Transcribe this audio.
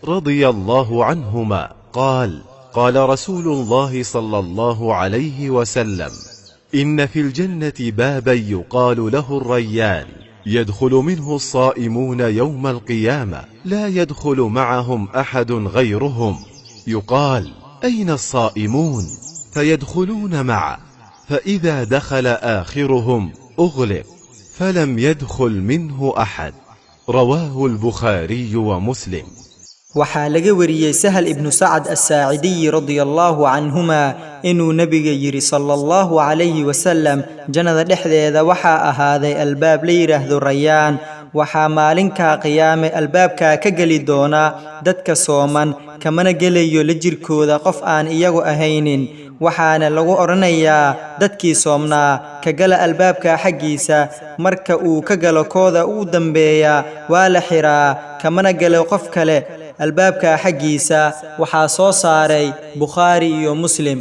رضي الله عنهما قال: قال رسول الله صلى الله عليه وسلم: إن في الجنة بابا يقال له الريان، يدخل منه الصائمون يوم القيامة، لا يدخل معهم أحد غيرهم، يقال: أين الصائمون؟ فيدخلون معه، فإذا دخل آخرهم أغلق، فلم يدخل منه أحد. رواه البخاري ومسلم. waxaa laga wariyay Sahal ibn Sa'd as-Sa'idi radiyallahu anhuma inuu nabiga yiri sallallahu alayhi wasallam jannada dhexdeeda waxa ahaaday albaab la yiraahdo Rayaan, waxa maalinka qiyaame albaabka ka gali doona dadka sooman kamana gelayo la jirkooda qof aan iyagu ahaynin, waxaana lagu oranayaa dadkii soomnaa ka gala albaabka xaqiisa, marka uu ka galo kooda uu dambeeya waa la xiraa kamana galo qof kale albaabka xaqiisa. waxaa soo saaray Bukhari iyo Muslim.